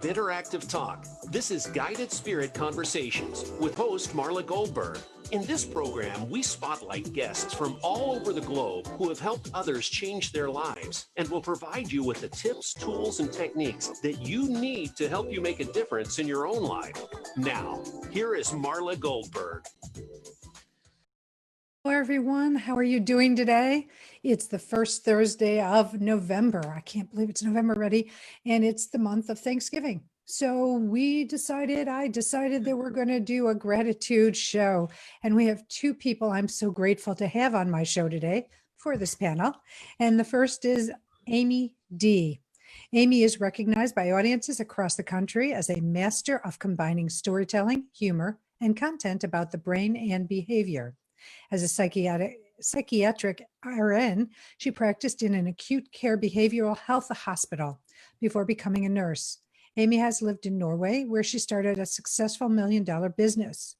Interactive talk. This is Guided Spirit Conversations with host Marla Goldberg. In this program, we spotlight guests from all over the globe who have helped others change their lives and will provide you with the tips, tools, and techniques that you need to help you make a difference in your own life. Now, here is Marla Goldberg. Hello, everyone. How are you doing today? It's the first Thursday of November. I can't believe it's November already, and it's the month of Thanksgiving. So I decided that we're going to do a gratitude show, and we have two people I'm so grateful to have on my show today for this panel. And the first is Amy D. Amy is recognized by audiences across the country as a master of combining storytelling, humor, and content about the brain and behavior. As a psychiatric RN, she practiced in an acute care behavioral health hospital before becoming a nurse. Amy has lived in Norway, where she started a successful $1 million business.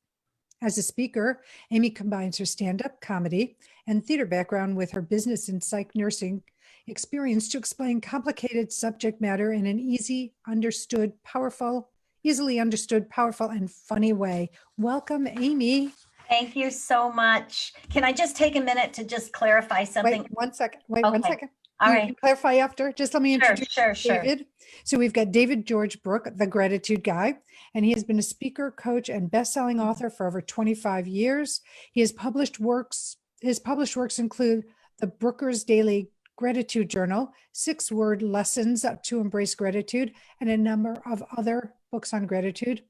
As a speaker, Amy combines her stand-up comedy and theater background with her business and psych nursing experience to explain complicated subject matter in an easily understood, powerful, and funny way. Welcome, Amy. Thank you so much. Can I just take a minute to just clarify something? Wait one second. Okay. All right. Clarify after. Just let me introduce Sure. David. So we've got David George Brooke, the gratitude guy, and he has been a speaker, coach, and best-selling author for over 25 years. His published works include the Brooker's Daily Gratitude Journal, 6-word lessons to embrace gratitude, and a number of other books on gratitude.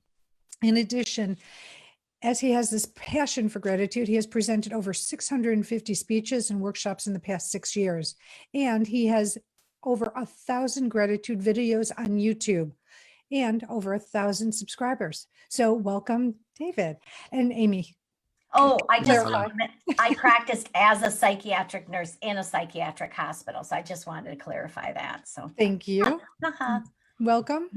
In addition, as he has this passion for gratitude, he has presented over 650 speeches and workshops in the past 6 years. And he has over 1,000 gratitude videos on YouTube and over 1,000 subscribers. So welcome, David and Amy. Oh, I practiced as a psychiatric nurse in a psychiatric hospital. So I just wanted to clarify that. So thank you. Welcome.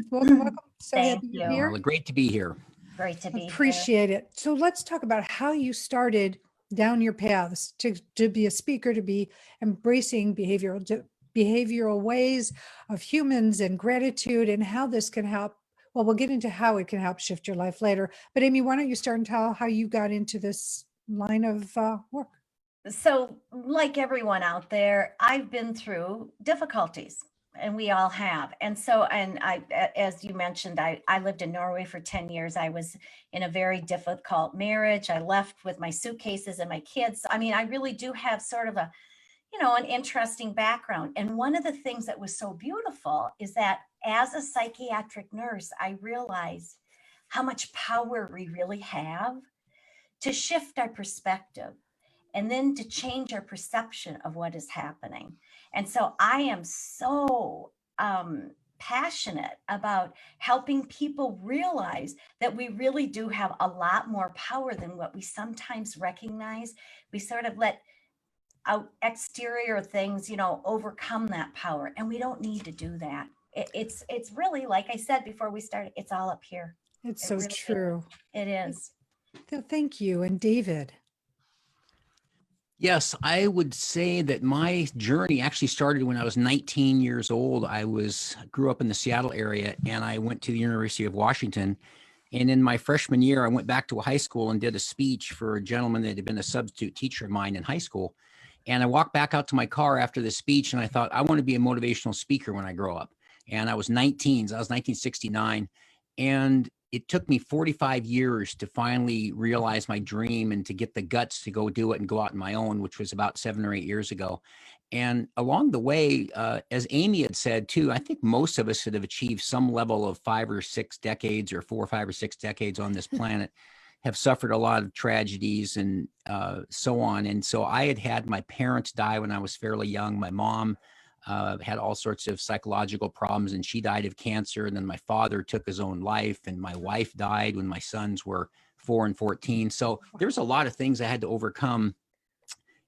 So thank you. Marla, great to be here. Great to be Appreciate it. So let's talk about how you started down your paths to be a speaker, to be embracing behavioral ways of humans and gratitude, and how this can help. Well, we'll get into how it can help shift your life later. But Amy, why don't you start and tell how you got into this line of work? So like everyone out there, I've been through difficulties. And we all have. And so, as you mentioned, I lived in Norway for 10 years. I was in a very difficult marriage. I left with my suitcases and my kids. I mean, I really do have sort of an interesting background. And one of the things that was so beautiful is that as a psychiatric nurse, I realized how much power we really have to shift our perspective and then to change our perception of what is happening. And so I am so passionate about helping people realize that we really do have a lot more power than what we sometimes recognize. We sort of let exterior things, overcome that power. And we don't need to do that. It's really, like I said before we started, it's all up here. It's so true. It is. Thank you. And David. Yes, I would say that my journey actually started when I was 19 years old. I grew up in the Seattle area, and I went to the University of Washington. And in my freshman year, I went back to a high school and did a speech for a gentleman that had been a substitute teacher of mine in high school. And I walked back out to my car after the speech, and I thought, I want to be a motivational speaker when I grow up. And I was 19, so I was 1969. And it took me 45 years to finally realize my dream and to get the guts to go do it and go out on my own, which was about 7 or 8 years ago. And along the way, as Amy had said too, I think most of us that have achieved some level of 5 or 6 decades or 4, 5 or 6 decades on this planet have suffered a lot of tragedies and so on. And so I had my parents die when I was fairly young. My mom had all sorts of psychological problems, and she died of cancer. And then my father took his own life, and my wife died when my sons were 4 and 14. So there's a lot of things I had to overcome.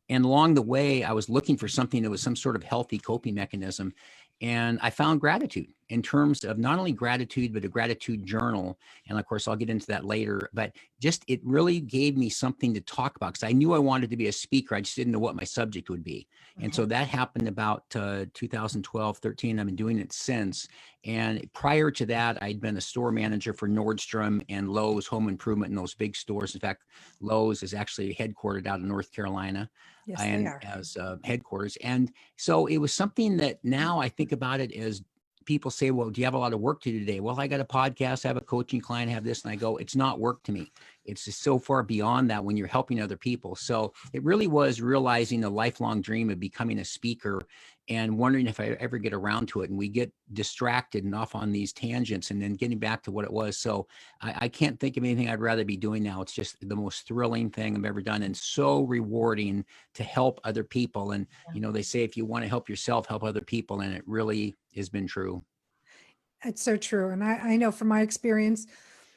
And along the way, I was looking for something that was some sort of healthy coping mechanism. And I found gratitude. in terms of not only gratitude, but a gratitude journal. And of course, I'll get into that later, but just, it really gave me something to talk about because I knew I wanted to be a speaker. I just didn't know what my subject would be. And so that happened about 2012, 13. I've been doing it since. And prior to that, I'd been a store manager for Nordstrom and Lowe's Home Improvement in those big stores. In fact, Lowe's is actually headquartered out of North Carolina. Yes, and they are. as headquarters. And so it was something that now I think about it as people say, well, do you have a lot of work to do today? Well, I got a podcast, I have a coaching client, I have this, and I go, it's not work to me. It's just so far beyond that when you're helping other people. So it really was realizing a lifelong dream of becoming a speaker and wondering if I ever get around to it. And we get distracted and off on these tangents and then getting back to what it was. So I can't think of anything I'd rather be doing now. It's just the most thrilling thing I've ever done and so rewarding to help other people. And, you know, they say, if you want to help yourself, help other people. And it really has been true. It's so true. And I know from my experience,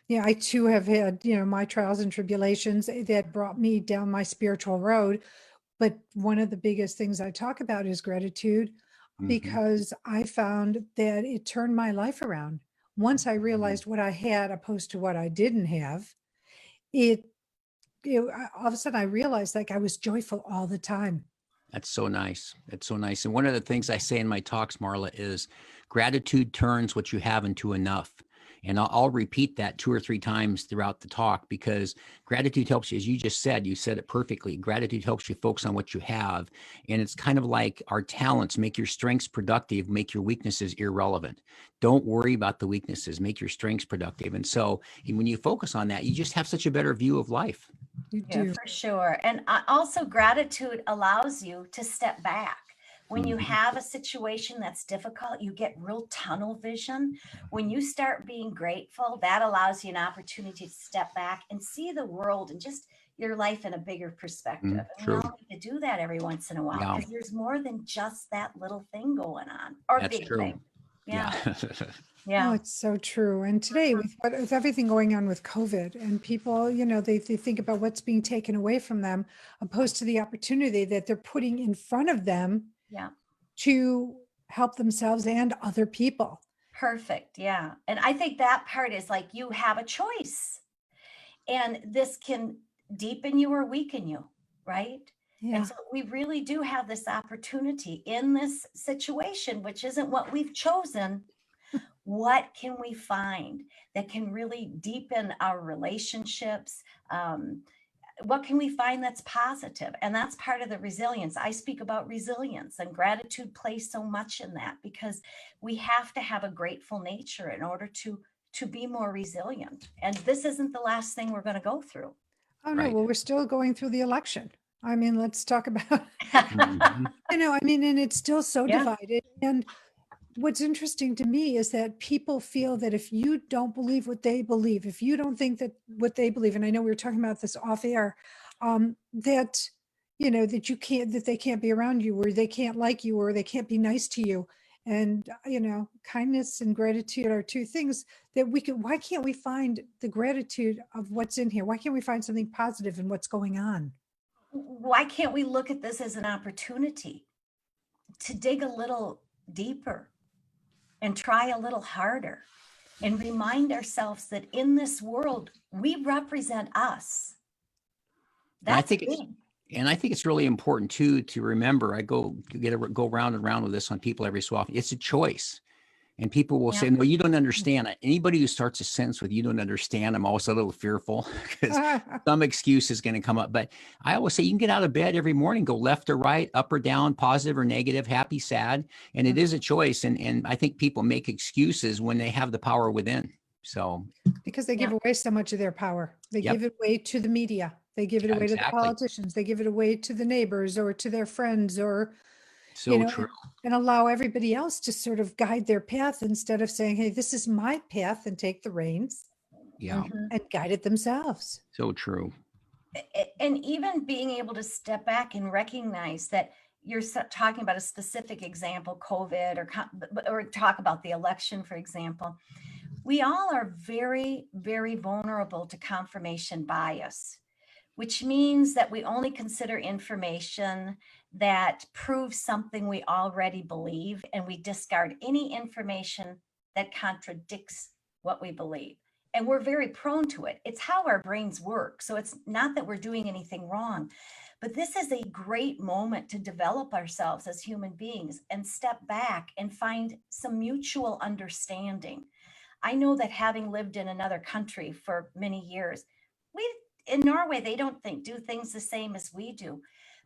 yeah, I too have had, my trials and tribulations that brought me down my spiritual road. But one of the biggest things I talk about is gratitude, because I found that it turned my life around. Once I realized what I had opposed to what I didn't have, all of a sudden I realized like I was joyful all the time. That's so nice. That's so nice. And one of the things I say in my talks, Marla, is gratitude turns what you have into enough. And I'll repeat that 2 or 3 times throughout the talk because gratitude helps you, as you just said, you said it perfectly. Gratitude helps you focus on what you have. And it's kind of like our talents, make your strengths productive, make your weaknesses irrelevant. Don't worry about the weaknesses, make your strengths productive. And so when you focus on that, you just have such a better view of life. You Yeah, do. for sure. And also gratitude allows you to step back. When you have a situation that's difficult, you get real tunnel vision. When you start being grateful, that allows you an opportunity to step back and see the world and just your life in a bigger perspective. And we True. all need to do that every once in a while Yeah. because there's more than just that little thing going on or That's big true. thing. Yeah. Oh, Yeah. it's so true. And today, with everything going on with COVID, and people, they think about what's being taken away from them, opposed to the opportunity that they're putting in front of them Yeah. to help themselves and other people. Perfect. Yeah. And I think that part is like you have a choice. And this can deepen you or weaken you, right? Yeah. And so we really do have this opportunity in this situation, which isn't what we've chosen. What can we find that can really deepen our relationships? What can we find that's positive? And that's part of the resilience. I speak about resilience, and gratitude plays so much in that because we have to have a grateful nature in order to be more resilient. And this isn't the last thing we're going to go through. Oh, no. Right. Well, we're still going through the election. I mean, let's talk about, Mhm. and it's still so Yeah. divided. And what's interesting to me is that people feel that if you don't believe what they believe, if you don't think that what they believe, and I know we were talking about this off air, that, that they can't be around you, or they can't like you, or they can't be nice to you. And, kindness and gratitude are two things that why can't we find the gratitude of what's in here? Why can't we find something positive in what's going on? Why can't we look at this as an opportunity to dig a little deeper and try a little harder and remind ourselves that in this world, we represent us. And I That's think big. I think it's really important too to remember. I go round and round with this on people every so often. It's a choice, and people will say, "No, you don't understand." Anybody who starts a sentence with "you don't understand," I'm always a little fearful because some excuse is going to come up. But I always say you can get out of bed every morning, go left or right, up or down, positive or negative, happy, sad, and it is a choice. And I think people make excuses when they have the power within. So Because they give away so much of their power. They Yep. give it away to the media. They give it Yeah, away to the exactly. politicians. They give it away to the neighbors or to their friends, or, So true. and allow everybody else to sort of guide their path instead of saying, hey, this is my path, and take the reins Yeah. and guide it themselves. So true. And even being able to step back and recognize that you're talking about a specific example, COVID, or talk about the election, for example. We all are very, very vulnerable to confirmation bias, which means that we only consider information that proves something we already believe, and we discard any information that contradicts what we believe. And we're very prone to it. It's how our brains work. So it's not that we're doing anything wrong, but this is a great moment to develop ourselves as human beings and step back and find some mutual understanding. I know that having lived in another country for many years, in Norway, they don't do things the same as we do.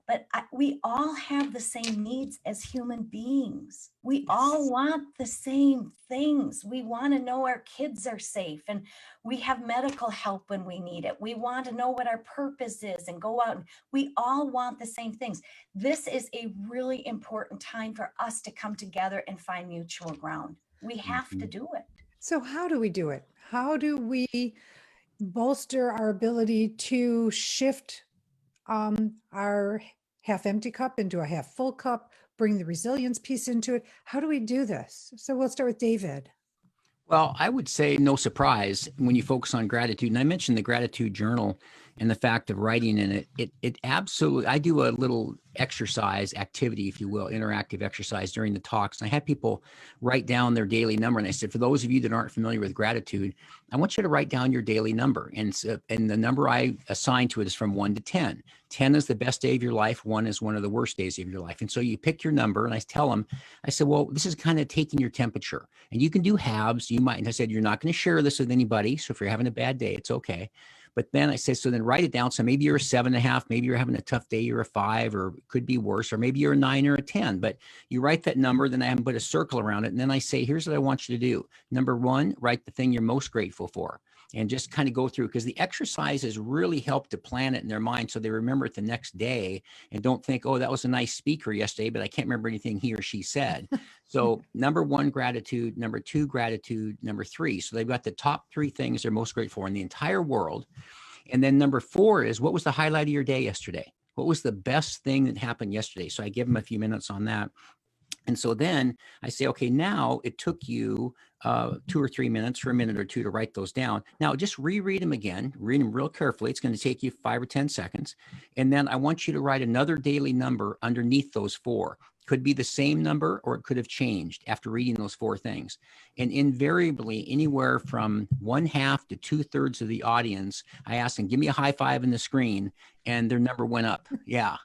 But we all have the same needs as human beings. We all want the same things. We want to know our kids are safe, and we have medical help when we need it. We want to know what our purpose is and go out. We all want the same things. This is a really important time for us to come together and find mutual ground. We have to do it. So how do we do it? How do we bolster our ability to shift our half empty cup into a half full cup, bring the resilience piece into it? How do we do this? So we'll start with David. Well, I would say no surprise when you focus on gratitude. And I mentioned the gratitude journal and the fact of writing in it. It absolutely, I do a little exercise activity, if you will, interactive exercise during the talks. And I had people write down their daily number. And I said, for those of you that aren't familiar with gratitude, I want you to write down your daily number. And the number I assign to it is from 1 to 10. 10 is the best day of your life. 1 is one of the worst days of your life. And so you pick your number, and I tell them, I said, well, this is kind of taking your temperature, and you can do halves. You might, and I said, you're not going to share this with anybody. So if you're having a bad day, it's okay. But then I say, so then write it down. So maybe you're a 7.5, maybe you're having a tough day, you're a 5, or it could be worse, or maybe you're a 9 or a 10, but you write that number, then I haven't put a circle around it. And then I say, here's what I want you to do. Number 1, write the thing you're most grateful for, and just kind of go through, because the exercises really help to plan it in their mind so they remember it the next day and don't think, oh, that was a nice speaker yesterday, but I can't remember anything he or she said. So number 1, gratitude. Number 2, gratitude. Number 3. So they've got the top 3 things they're most grateful for in the entire world. And then number 4 is, what was the highlight of your day yesterday? What was the best thing that happened yesterday? So I give them a few minutes on that. And so then I say, okay, now it took you 2 or 3 minutes or a minute or 2 to write those down. Now just reread them again, read them real carefully. It's going to take you 5 or 10 seconds. And then I want you to write another daily number underneath those 4. Could be the same number, or it could have changed after reading those 4 things. And invariably, anywhere from 1/2 to 2/3 of the audience, I ask them, give me a high five in the screen, and their number went up. Yeah.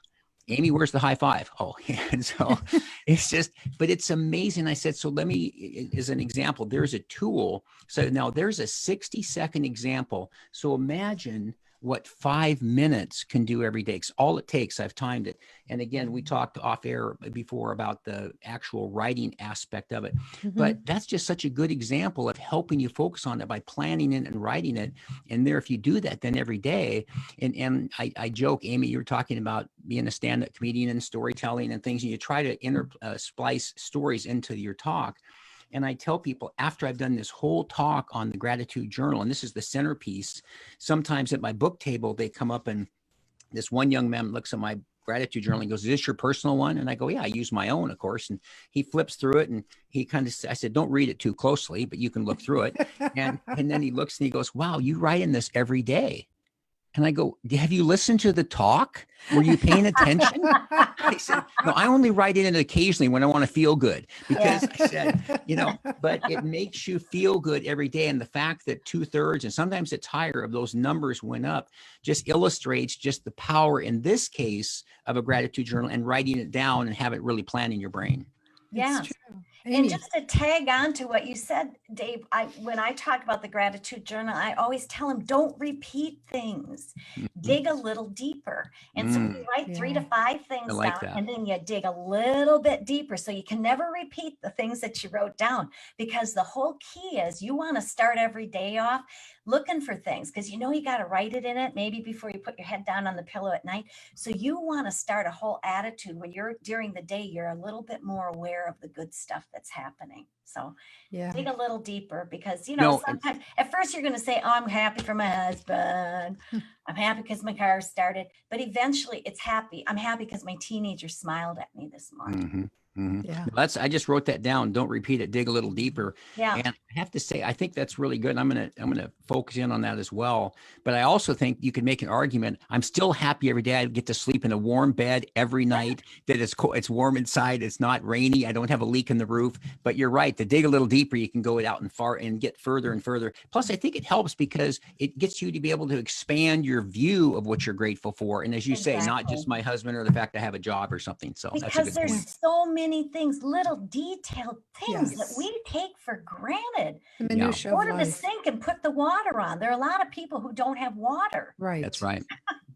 Amy, where's the high five? Oh, yeah. And so it's just, but it's amazing. I said, so let me, as an example, there's a tool. So now there's a 60-second example. So imagine what 5 minutes can do every day. Because all it takes, I've timed it. And again, we talked off air before about the actual writing aspect of it. Mm-hmm. But that's just such a good example of helping you focus on it by planning it and writing it. And there, if you do that, then every day, and I joke, Amy, you were talking about being a stand-up comedian and storytelling and things, and you try to splice stories into your talk. And I tell people, after I've done this whole talk on the gratitude journal, and this is the centerpiece, sometimes at my book table, they come up and this one young man looks at my gratitude journal and goes, is this your personal one? And I go, yeah, I use my own, of course. And he flips through it, and he kind of, I said, don't read it too closely, but you can look through it. And then he looks and he goes, wow, you write in this every day. And I go, have you listened to the talk? Were you paying attention? I said, no, I only write in it occasionally when I want to feel good, because I said, but it makes you feel good every day. And the fact that 2/3, and sometimes it's higher, of those numbers went up just illustrates just the power in this case of a gratitude journal and writing it down and have it really planned in your brain. Yes. And just to tag on to what you said, Dave, when I talk about the gratitude journal, I always tell them, don't repeat things, dig a little deeper. And so you write 3 to 5 things down, and then you dig a little bit deeper. So you can never repeat the things that you wrote down, because the whole key is you want to start every day off looking for things, because you got to write it in it maybe before you put your head down on the pillow at night. So you want to start a whole attitude where during the day, you're a little bit more aware of the good stuff that's happening. So dig a little deeper, because sometimes at first you're going to say, oh, I'm happy for my husband, I'm happy because my car started, but eventually it's happy. I'm happy because my teenager smiled at me this morning. Yeah. I just wrote that down. Don't repeat it. Dig a little deeper. Yeah. And I have to say, I think that's really good. I'm gonna focus in on that as well. But I also think you could make an argument. I'm still happy every day. I get to sleep in a warm bed every night. That it's cold, it's warm inside. It's not rainy. I don't have a leak in the roof. But you're right. To dig a little deeper, you can go out and far and get further and further. Plus, I think it helps because it gets you to be able to expand your view of what you're grateful for. And as you say, not just my husband or the fact I have a job or something. So that's a Because good there's point. so many things, little detailed things that Yes. we take for granted. The minutia Go of to the life. sink and put the water on. There are a lot of people who don't have water. Right. That's right.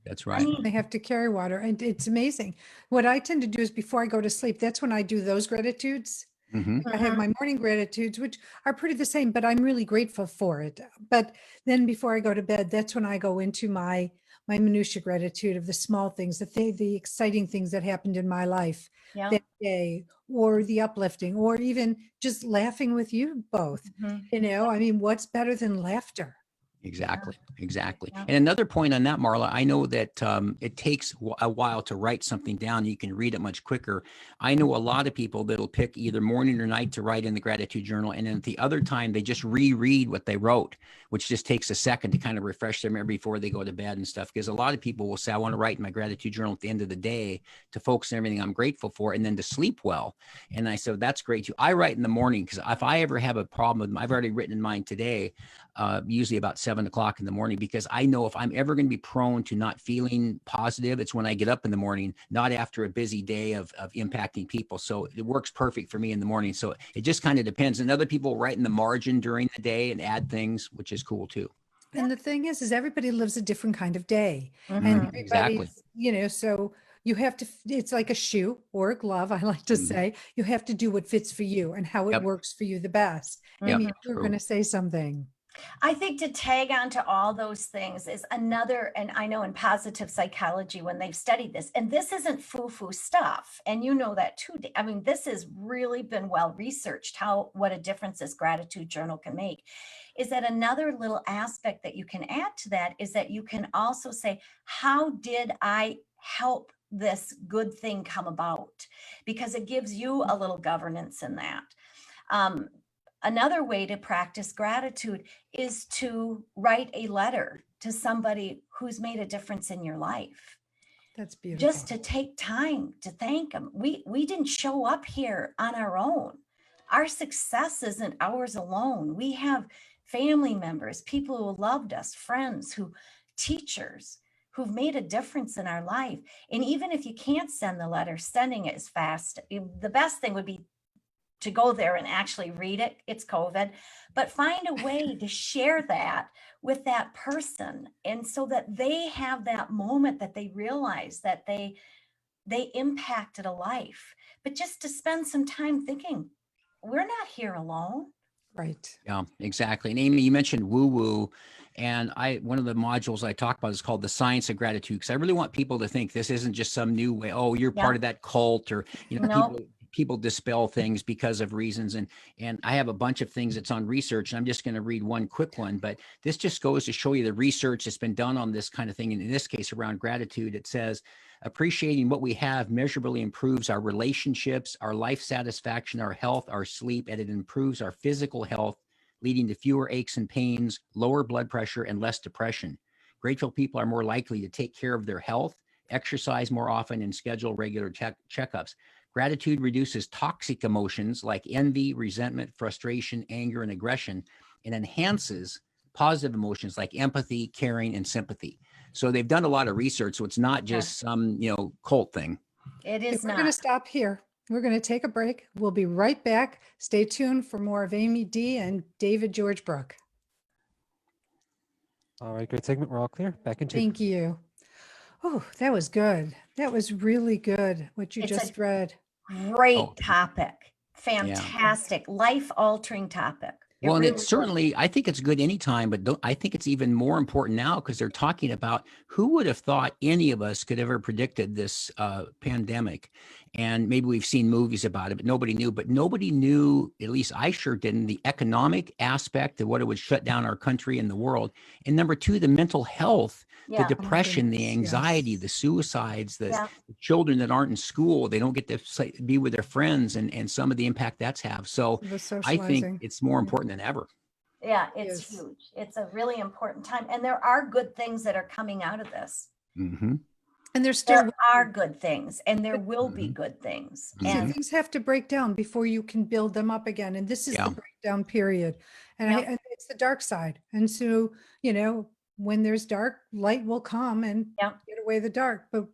That's I right. mean, They have to carry water, and it's amazing. What I tend to do is before I go to sleep, that's when I do those gratitudes. Mhm. I have my morning gratitudes, which are pretty the same, but I'm really grateful for it. But then before I go to bed, that's when I go into my minutia gratitude of the small things, the exciting things that happened in my life yeah. that day, or the uplifting, or even just laughing with you both. Mhm. You know, I mean, what's better than laughter? Exactly. Exactly. Yeah. And another point on that, Marla, I know that it takes a while to write something down. You can read it much quicker. I know a lot of people that'll pick either morning or night to write in the gratitude journal. And then at the other time, they just reread what they wrote, which just takes a second to kind of refresh their memory before they go to bed and stuff. Because a lot of people will say, I want to write in my gratitude journal at the end of the day to focus on everything I'm grateful for and then to sleep well. And I said, that's great too. I write in the morning because if I ever have a problem, I've already written in mine today, usually about 7 o'clock in the morning, because I know if I'm ever going to be prone to not feeling positive, it's when I get up in the morning, not after a busy day of impacting people. So it works perfect for me in the morning. So it just kind of depends. And other people write in the margin during the day and add things, which is cool too. And the thing is everybody lives a different kind of day. And Mhm. Exactly. everybody's, you know, so you have to, it's like a shoe or a glove, I like to Mhm. say. You have to do what fits for you and how it Yep. works for you the best. Yep. Amy, you're True. going to say something. I think to tag on to all those things is another, and I know in positive psychology when they've studied this, and this isn't foo-foo stuff, and you know that too. I mean, this has really been well researched, what a difference this gratitude journal can make. Is that another little aspect that you can add to that is that you can also say, how did I help this good thing come about? Because it gives you a little governance in that. Another way to practice gratitude is to write a letter to somebody who's made a difference in your life. That's beautiful. Just to take time to thank them. We didn't show up here on our own. Our success isn't ours alone. We have family members, people who loved us, friends, teachers who've made a difference in our life. And even if you can't send the letter, sending it is fast. The best thing would be to go there and actually read it. It's COVID, but find a way to share that with that person. And so that they have that moment that they realize that they impacted a life, but just to spend some time thinking, we're not here alone. Right. Yeah, exactly. And Amy, you mentioned woo woo. And one of the modules I talk about is called the science of gratitude. Because I really want people to think this isn't just some new way. Oh, you're part of that cult, or No. people dispel things because of reasons. And I have a bunch of things that's on research, and I'm just going to read one quick one. But this just goes to show you the research that's been done on this kind of thing. And in this case, around gratitude, it says appreciating what we have measurably improves our relationships, our life satisfaction, our health, our sleep, and it improves our physical health, leading to fewer aches and pains, lower blood pressure, and less depression. Grateful people are more likely to take care of their health, exercise more often, and schedule regular checkups. Gratitude reduces toxic emotions like envy, resentment, frustration, anger, and aggression, and enhances positive emotions like empathy, caring, and sympathy. So they've done a lot of research. So it's not just some, cult thing. It is We're not. going to stop here. We're going to take a break. We'll be right back. Stay tuned for more of Amy D. and David George Brooke. All right, great segment. We're all clear. Back in two. Thank you. Oh, that was good. That was really good, what you It's just read. Great topic. Fantastic. Life-altering topic. Well, and really it's certainly, I think it's good anytime, but I think it's even more important now because they're talking about who would have thought any of us could ever predicted this pandemic. And maybe we've seen movies about it, but nobody knew, at least I sure didn't, the economic aspect of what it would shut down our country and the world. And number two, the mental health, the Yeah. depression, the goodness, anxiety, yes. the suicides, the Yeah. children that aren't in school, they don't get to be with their friends, and some of the impact that's have. So The I think socializing. it's more Yeah. important than ever. Yeah, it's Yes. huge. It's a really important time. And there are good things that are coming out of this. Mm-hmm. And there's still There are good things, and there will be Mhm. good things. Mhm. See, And things have to break down before you can build them up again. And this is Yeah. the breakdown period. And Yep. and it's the dark side. And so, when there's dark, light will come and Yep. get away the dark. But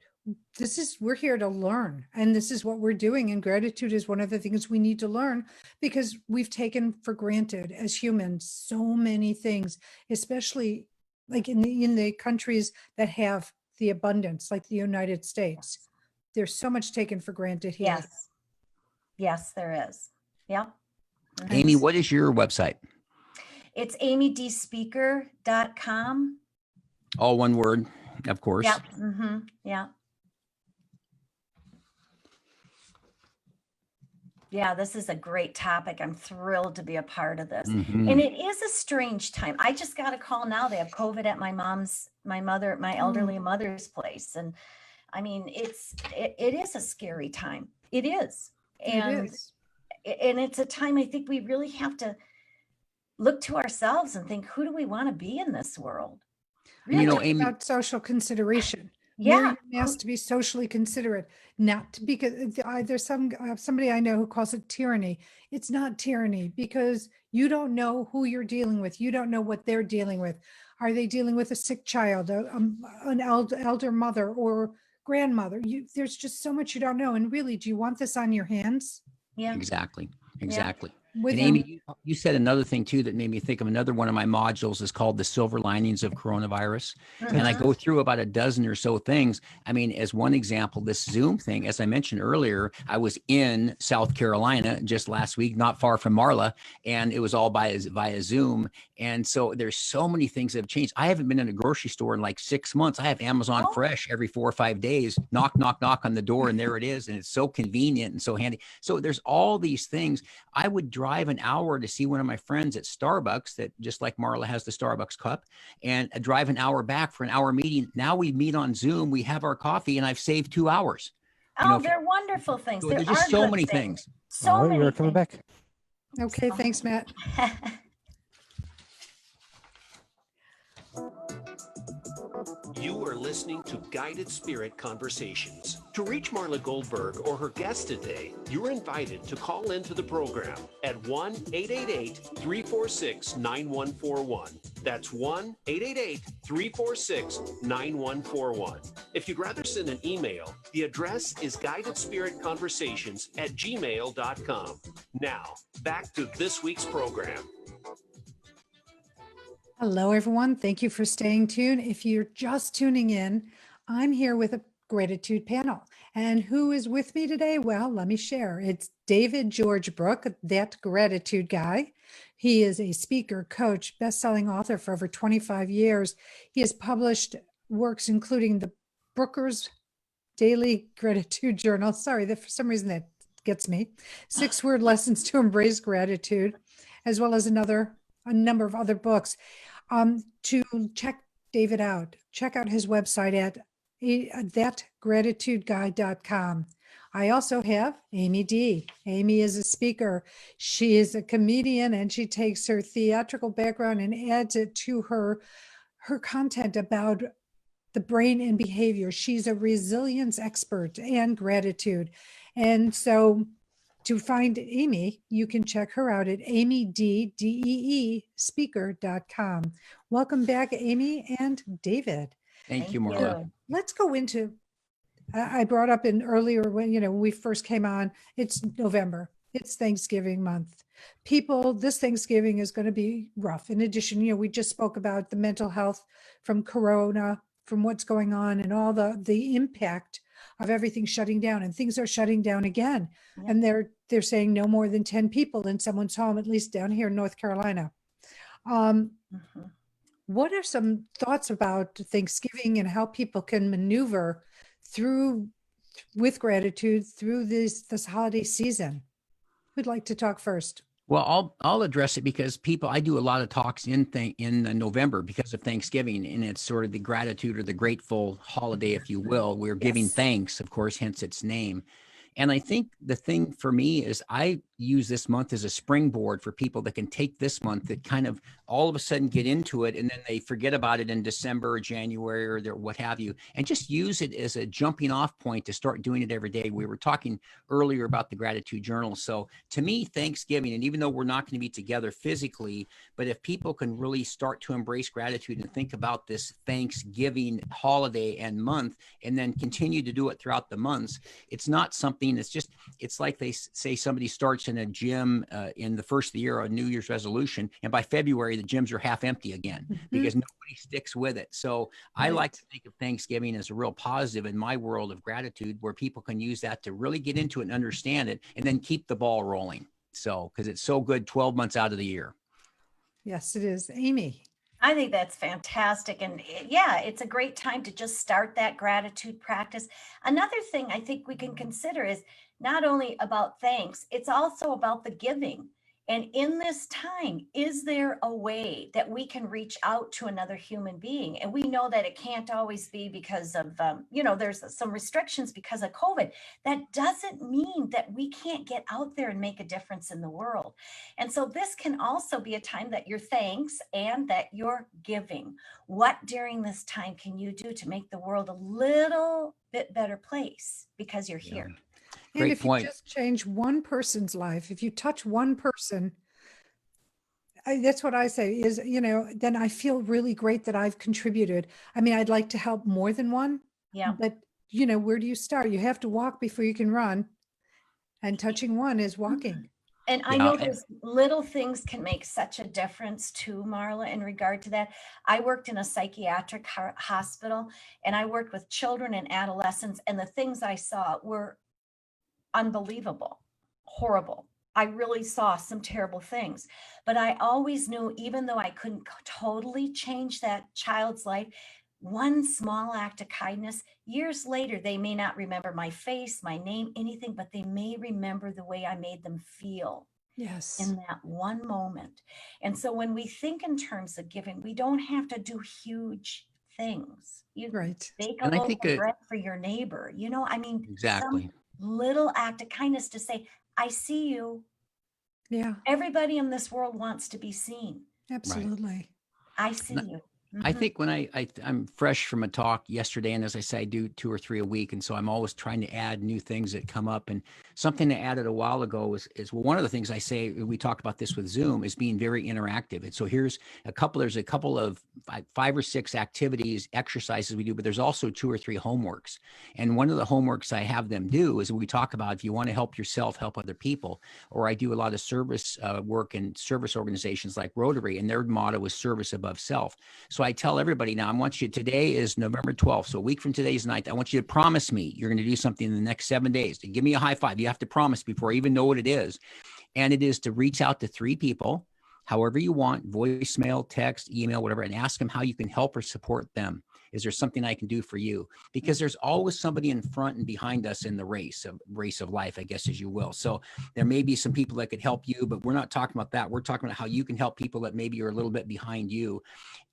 we're here to learn. And this is what we're doing. And gratitude is one of the things we need to learn, because we've taken for granted as humans so many things, especially like in the countries that have the abundance, like the United States. There's so much taken for granted here. yes, yes, there is. Yep. Mhm. Amy, what is your website? It's amydspeaker.com. All one word, of course. Yep. Mm-hmm. Yeah. Yeah, this is a great topic. I'm thrilled to be a part of this. Mhm. And it is a strange time. I just got a call now. They have COVID at my elderly mother's place. And I mean, it is a scary time. It is. And It is. and it's a time I think we really have to look to ourselves and think, who do we want to be in this world? You Really? know, Amy, About social consideration. Yeah. Wearing a mask to be socially considerate, not because there's somebody I know who calls it tyranny. It's not tyranny, because you don't know who you're dealing with. You don't know what they're dealing with. Are they dealing with a sick child, an elder mother or grandmother? There's just so much you don't know. And really, do you want this on your hands Yeah. exactly. with And them? Amy, you said another thing too that made me think of another one of my modules is called the silver linings of coronavirus. And I Mhm. go through about a dozen or so things. I mean, as one example, this Zoom thing, as I mentioned earlier, I was in South Carolina just last week, not far from Marla, and it was all via Zoom. And so there's so many things that have changed. I haven't been in a grocery store in like 6 months. I have Amazon Oh. Fresh every 4 or 5 days, knock, knock, knock on the door, and there it is. And it's so convenient and so handy. So there's all these things. I would drive an hour to see one of my friends at Starbucks, that just like Marla has the Starbucks cup, and drive an hour back for an hour meeting. Now we meet on Zoom, we have our coffee, and I've saved 2 hours. Oh, they're wonderful things. So There there's just are so good many things. So All right, many we're coming things. back. Okay, thanks, Matt. You are listening to Guided Spirit Conversations. To reach Marla Goldberg or her guest today, you're invited to call into the program at 1-888-346-9141. That's 1-888-346-9141. If you'd rather send an email, the address is guidedspiritconversations@gmail.com. Now, back to this week's program. Hello, everyone. Thank you for staying tuned. If you're just tuning in, I'm here with a gratitude panel. And who is with me today? Well, let me share. It's David George Brooke, that gratitude guy. He is a speaker, coach, best-selling author for over 25 years. He has published works including the Brooker's Daily Gratitude Journal. Sorry, for some reason that gets me. 6-word lessons to embrace gratitude, as well as a number of other books. To check David out, check out his website at thatgratitudeguy.com. I also have Amy D. Amy is a speaker. She is a comedian, and she takes her theatrical background and adds it to her content about the brain and behavior. She's a resilience expert and gratitude. And so to find Amy, you can check her out at amydspeaker.com. Welcome back, Amy and David. Thank you, Marla. Let's go into, I brought up in earlier when we first came on, it's November. It's Thanksgiving month. This Thanksgiving is going to be rough. In addition, we just spoke about the mental health from Corona, from what's going on, and all the impact of everything shutting down, and things are shutting down again. Yeah. And they're saying no more than 10 people in someone's home, at least down here in North Carolina. What are some thoughts about Thanksgiving and how people can maneuver through with gratitude through this holiday season. Who'd like to talk first? Well, I'll address it because I do a lot of talks in November because of Thanksgiving, and it's sort of the gratitude or the grateful holiday, if you will. We're giving thanks, of course, hence its name. And I think the thing for me is I use this month as a springboard for people that can take this month that kind of all of a sudden get into it and then they forget about it in December or January or what have you, and just use it as a jumping off point to start doing it every day. We were talking earlier about the gratitude journal. So to me, Thanksgiving, and even though we're not going to be together physically, but if people can really start to embrace gratitude and think about this Thanksgiving holiday and month, and then continue to do it throughout the months, it's not something it's like they say somebody starts in a gym in the first of the year, a New Year's resolution, and by February, the gyms are half empty again because nobody sticks with it. So I like to think of Thanksgiving as a real positive in my world of gratitude, where people can use that to really get into it and understand it and then keep the ball rolling. So, because it's so good 12 months out of the year. Yes, it is. Amy. I think that's fantastic. And yeah, it's a great time to just start that gratitude practice. Another thing I think we can consider is not only about thanks, it's also about the giving. And in this time, is there a way that we can reach out to another human being? And we know that it can't always be because of, there's some restrictions because of COVID. That doesn't mean that we can't get out there and make a difference in the world. And so this can also be a time that you're thanks and that you're giving. What during this time can you do to make the world a little bit better place because you're here? And Great if point. you just change one person's life, if you touch one person, that's what I say is, then I feel really great that I've contributed. I mean, I'd like to help more than one. Yeah. But, where do you start? You have to walk before you can run. And touching one is walking. And I know those little things can make such a difference too, Marla, in regard to that. I worked in a psychiatric hospital and I worked with children and adolescents, and the things I saw were unbelievable, horrible. I really saw some terrible things, but I always knew, even though I couldn't totally change that child's life, one small act of kindness, years later, they may not remember my face, my name, anything, but they may remember the way I made them feel. Yes. In that one moment. And so when we think in terms of giving, we don't have to do huge things. You bake a loaf of bread for your neighbor. Exactly. Some little act of kindness to say, I see you. Yeah. Everybody in this world wants to be seen. Absolutely. Right. I see you. I think when I'm fresh from a talk yesterday, and as I say, I do 2 or 3 a week. And so I'm always trying to add new things that come up. And something I added a while ago is one of the things I say, we talked about this with Zoom, is being very interactive. And so there's a couple of 5 or 6 activities, exercises we do, but there's also 2 or 3 homeworks. And one of the homeworks I have them do is we talk about, if you want to help yourself, help other people. Or I do a lot of service work in service organizations like Rotary, and their motto is service above self. So I tell everybody now, today is November 12th. So a week from today's night, I want you to promise me you're going to do something in the next 7 days. To give me a high five. You have to promise before I even know what it is. And it is to reach out to 3 people, however you want, voicemail, text, email, whatever, and ask them how you can help or support them. Is there something I can do for you? Because there's always somebody in front and behind us in the race of life, I guess, as you will. So there may be some people that could help you, but we're not talking about that. We're talking about how you can help people that maybe are a little bit behind you.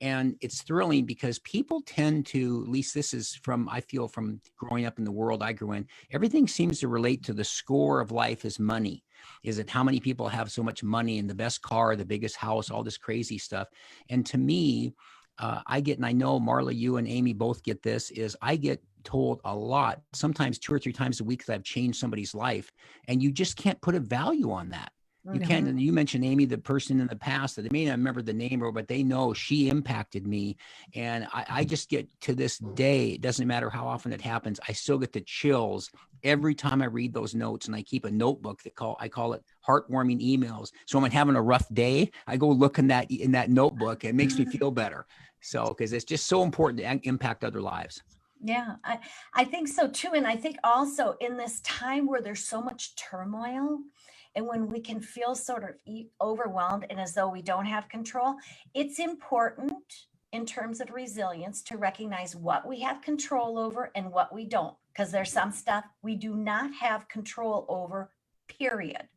And it's thrilling because people tend to, at least this is I feel from growing up in the world I grew in, everything seems to relate to the score of life is money. Is it how many people have so much money and the best car, the biggest house, all this crazy stuff? And to me, I get, and I know Marla, you and Amy both get this, is I get told a lot, sometimes 2 or 3 times a week, that I've changed somebody's life. And you just can't put a value on that. You can. And you mentioned, Amy, the person in the past that they may not remember the name, but they know she impacted me. And I just get, to this day, it doesn't matter how often it happens, I still get the chills every time I read those notes. And I keep a notebook I call it heartwarming emails. So when I'm having a rough day, I go look in that notebook. It makes me feel better. So, because it's just so important to impact other lives. Yeah, I think so too. And I think also in this time where there's so much turmoil, and when we can feel sort of overwhelmed and as though we don't have control, it's important in terms of resilience to recognize what we have control over and what we don't, because there's some stuff we do not have control over, period.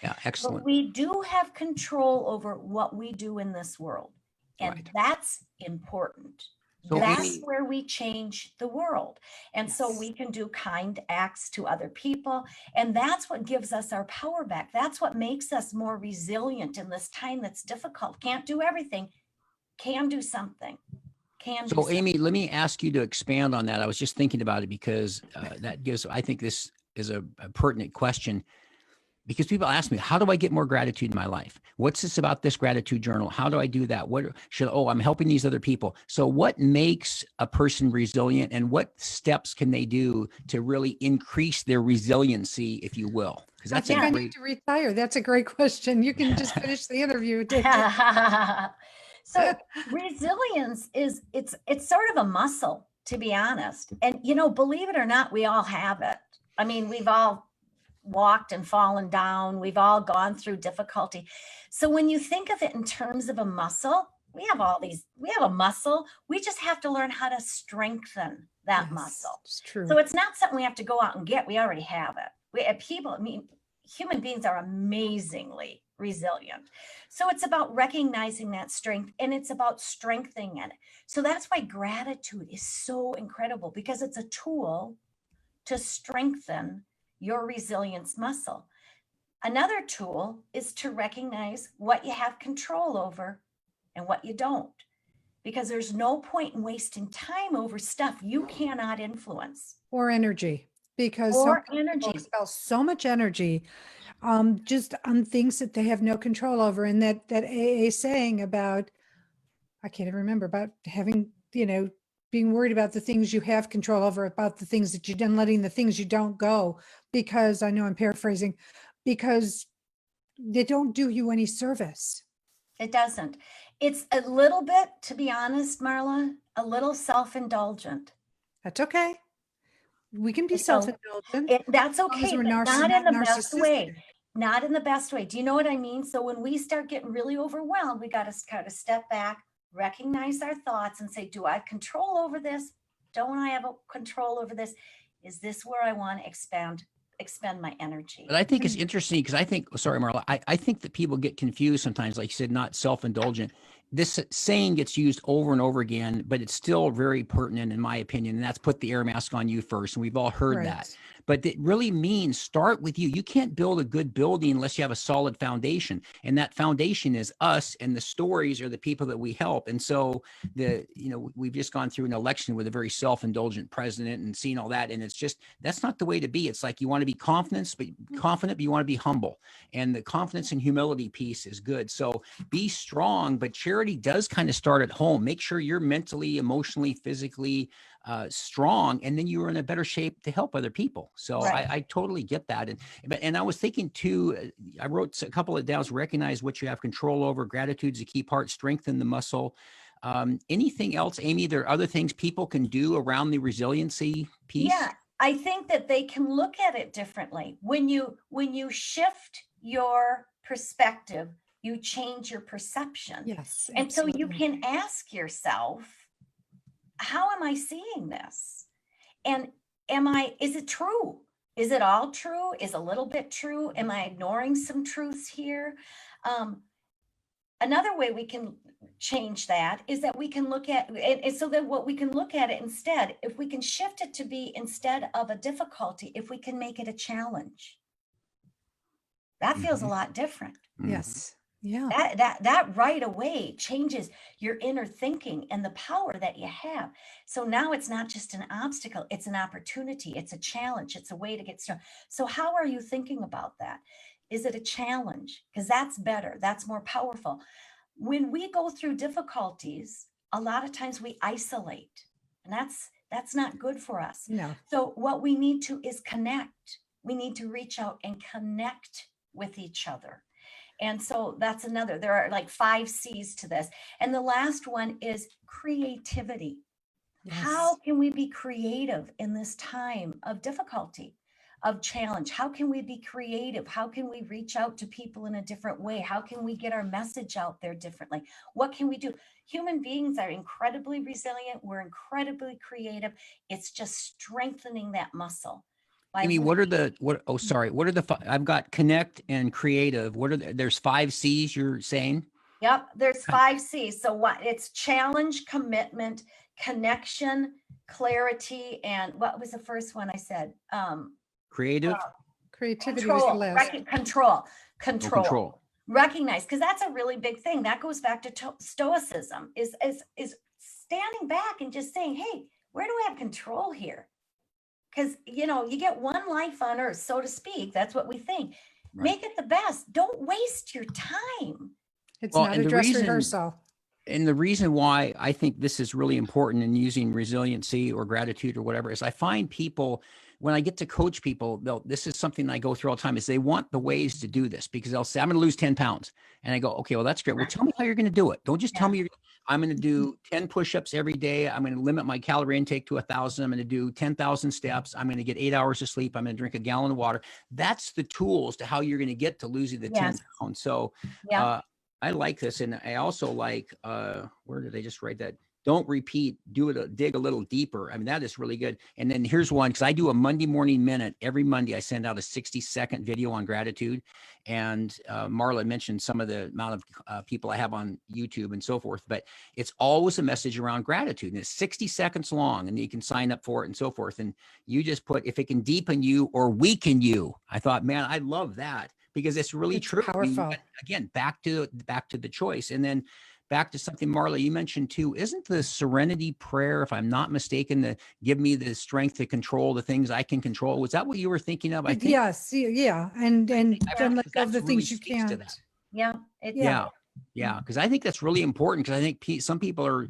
Yeah, But excellent. we do have control over what we do in this world. And Right. that's important. So, That's Amy, where we change the world. And so Yes. we can do kind acts to other people. And that's what gives us our power back. That's what makes us more resilient in this time that's difficult. Can't do everything, can do something. so Amy, let me ask you to expand on that. I was just thinking about it because that gives, I think this is a pertinent question. Because people ask me, how do I get more gratitude in my life? What's this about this gratitude journal? How do I do that? I'm helping these other people. So what makes a person resilient, and what steps can they do to really increase their resiliency, if you will? Because I that's think a I great. need to retire. That's a great question. You can just finish the interview. So resilience is, it's sort of a muscle, to be honest. And, believe it or not, we all have it. I mean, we've all walked and fallen down. We've all gone through difficulty. So when you think of it in terms of a muscle, we have a muscle. We just have to learn how to strengthen that Yes, muscle. it's true. So it's not something we have to go out and get. We already have it. Human beings are amazingly resilient. So it's about recognizing that strength, and it's about strengthening it. So that's why gratitude is so incredible, because it's a tool to strengthen your resilience muscle. Another tool is to recognize what you have control over and what you don't, because there's no point in wasting time over stuff you cannot influence. Or energy, because Or some people energy. expel so much energy just on things that they have no control over. And that AA saying about, I can't even remember, about having, being worried about the things you have control over, about the things that you done, letting the things you don't go, because I know I'm paraphrasing, because they don't do you any service. It doesn't. It's a little bit, to be honest, Marla, a little self-indulgent. That's okay. We can be So self-indulgent. that's long as okay, we're but not in the best narcissistic. way. Not in the best way. Do you know what I mean? So when we start getting really overwhelmed, we got to kind of step back, recognize our thoughts, and say, do I have control over this? Don't I have a control over this? Is this where I want to expend my energy? But I think it's interesting because sorry, Marla, I think that people get confused sometimes, like you said, not self-indulgent. This saying gets used over and over again, but it's still very pertinent in my opinion. And that's put the air mask on you first. And we've all heard that. But it really means start with you. You can't build a good building unless you have a solid foundation. And that foundation is us, and the stories are the people that we help. And so we've just gone through an election with a very self-indulgent president and seen all that. And it's just, that's not the way to be. It's like you want to be confident, but you want to be humble. And the confidence and humility piece is good. So be strong, but charity does kind of start at home. Make sure you're mentally, emotionally, physically strong, and then you're in a better shape to help other people. So right. I totally get that. And I was thinking too, I wrote a couple of downs: recognize what you have control over, gratitude is a key part, strengthen the muscle. Anything else, Amy? There are other things people can do around the resiliency piece? Yeah, I think that they can look at it differently. When you shift your perspective, you change your perception. Yes. And so you can ask yourself, how am I seeing this? And is it true? Is it all true? Is a little bit true? Am I ignoring some truths here? Another way we can change that is that we can look at it, so that what we can look at it instead, if we can shift it to be, instead of a difficulty, if we can make it a challenge, that feels a lot different. Yes. Yeah. That right away changes your inner thinking and the power that you have. So now it's not just an obstacle, it's an opportunity, it's a challenge, it's a way to get started. So how are you thinking about that? Is it a challenge? Because that's better, that's more powerful. When we go through difficulties, a lot of times we isolate, and that's not good for us. No. So what we need to is connect. We need to reach out and connect with each other. And so that's another, there are like 5 C's to this. And the last one is creativity. Yes. How can we be creative in this time of difficulty? of challenge? How can we be creative? How can we reach out to people in a different way? How can we get our message out there differently? What can we do? Human beings are incredibly resilient. We're incredibly creative. It's just strengthening that muscle. Amy, what are the, what are the, I've got connect and creative. What are there's 5 C's you're saying? Yep, there's 5 C's. So what it's challenge, commitment, connection, clarity, and what was the first one I said? Creative? Creativity was the Control, last. control. Recognize, because that's a really big thing. That goes back to stoicism, is standing back and just saying, hey, where do I have control here? Because, you get one life on earth, so to speak. That's what we think. Right. Make it the best. Don't waste your time. It's not a dress rehearsal. And the reason why I think this is really important in using resiliency or gratitude or whatever is I find people, when I get to coach people, this is something I go through all the time, is they want the ways to do this, because they'll say, I'm going to lose 10 pounds. And I go, okay, well, that's great. Well, tell me how you're going to do it. Don't just tell me I'm going to do 10 push-ups every day. I'm going to limit my calorie intake to 1,000. I'm going to do 10,000 steps. I'm going to get 8 hours of sleep. I'm going to drink a gallon of water. That's the tools to how you're going to get to losing the 10 pounds. So I like this. And I also like, where did I just write that? Don't repeat, dig a little deeper. I mean, that is really good. And then here's one, because I do a Monday morning minute. Every Monday, I send out a 60-second video on gratitude. And Marla mentioned some of the amount of people I have on YouTube and so forth, but it's always a message around gratitude. And it's 60 seconds long, and you can sign up for it and so forth. And you just put, if it can deepen you or weaken you. I thought, man, I love that, because it's really true. Powerful. Again, back to the choice. And then back to something, Marla, you mentioned too, isn't the serenity prayer, if I'm not mistaken, to give me the strength to control the things I can control? Was that what you were thinking of? I think. Yes. Yeah. And then let go of the things you can't. Yeah. Yeah. Because I think that's really important, because I think some people are,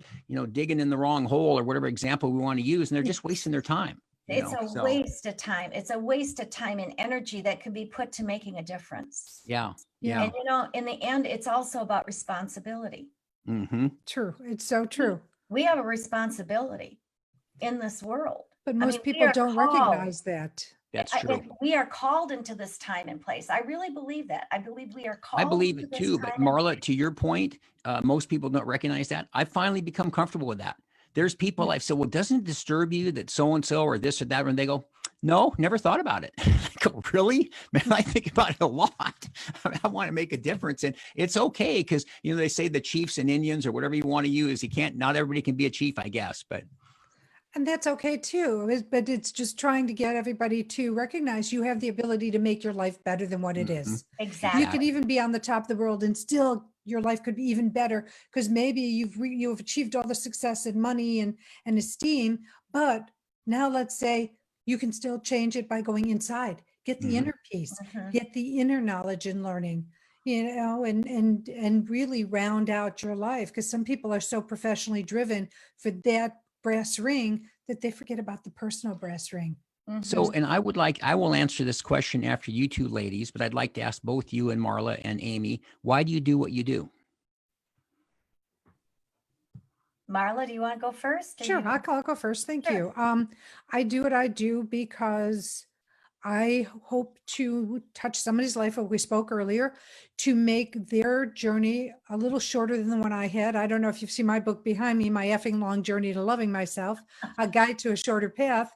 digging in the wrong hole or whatever example we want to use, and they're just wasting their time. It's a waste of time. It's a waste of time and energy that could be put to making a difference. Yeah. And, in the end, it's also about responsibility. Mm-hmm. True. It's so true. We have a responsibility in this world. But most people don't recognize that. That's true. We are called into this time and place. I really believe that. I believe we are called. I believe it too. But Marla, to your point, most people don't recognize that. I've finally become comfortable with that. There's people I've said, well, doesn't it disturb you that so-and-so or this or that? And they go, no, never thought about it. I go, really? Man, I think about it a lot. I want to make a difference. And it's okay, because, they say the chiefs and Indians or whatever you want to use, not everybody can be a chief, I guess, and that's okay too. But it's just trying to get everybody to recognize you have the ability to make your life better than what it is. Exactly. You could even be on the top of the world and still your life could be even better, because maybe you've achieved all the success and money and esteem, but now let's say you can still change it by going inside, get the inner peace, get the inner knowledge and learning, and really round out your life. Because some people are so professionally driven for that brass ring that they forget about the personal brass ring. So, and I will answer this question after you two ladies, but I'd like to ask both you and Marla and Amy, why do you do what you do? Marla, do you want to go first? Sure, I'll go first. Thank you. I do what I do because I hope to touch somebody's life, like we spoke earlier, to make their journey a little shorter than the one I had. I don't know if you've seen my book behind me, My Effing Long Journey to Loving Myself, a guide to a shorter path.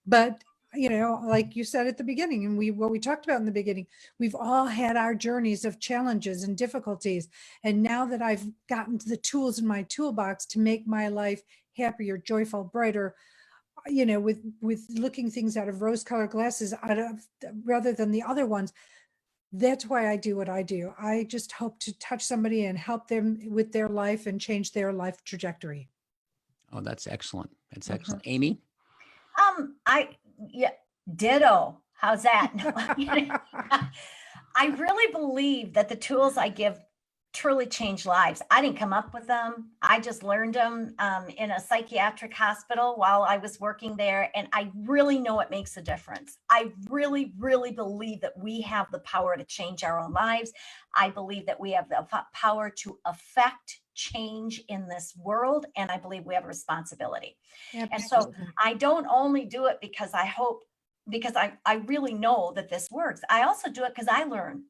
But like you said at the beginning, and what we talked about in the beginning, we've all had our journeys of challenges and difficulties. And now that I've gotten to the tools in my toolbox to make my life happier, joyful, brighter, with looking things out of rose-colored glasses rather than the other ones, that's why I do what I do. I just hope to touch somebody and help them with their life and change their life trajectory. Oh, that's excellent. That's excellent. Amy? Ditto. How's that? I really believe that the tools I give truly change lives. I didn't come up with them. I just learned them in a psychiatric hospital while I was working there. And I really know it makes a difference. I really, really believe that we have the power to change our own lives. I believe that we have the power to affect change in this world. And I believe we have a responsibility. Absolutely. And so I don't only do it because I hope because I really know that this works. I also do it because I learn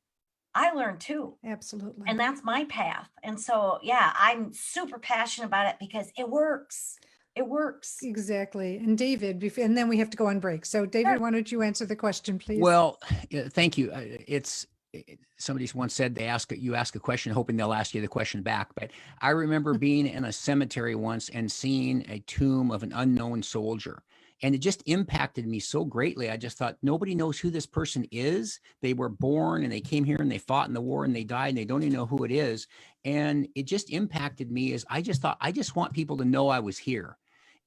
too. Absolutely. And that's my path. And so, yeah, I'm super passionate about it because it works. It works. Exactly. And David, and then we have to go on break. So David, Sure. why don't you answer the question, please? Well, thank you. Somebody once said you ask a question hoping they'll ask you the question back. But I remember being in a cemetery once and seeing a tomb of an unknown soldier. And it just impacted me so greatly. I just thought, nobody knows who this person is. They were born and they came here and they fought in the war and they died and they don't even know who it is. And it just impacted me as I just thought, I just want people to know I was here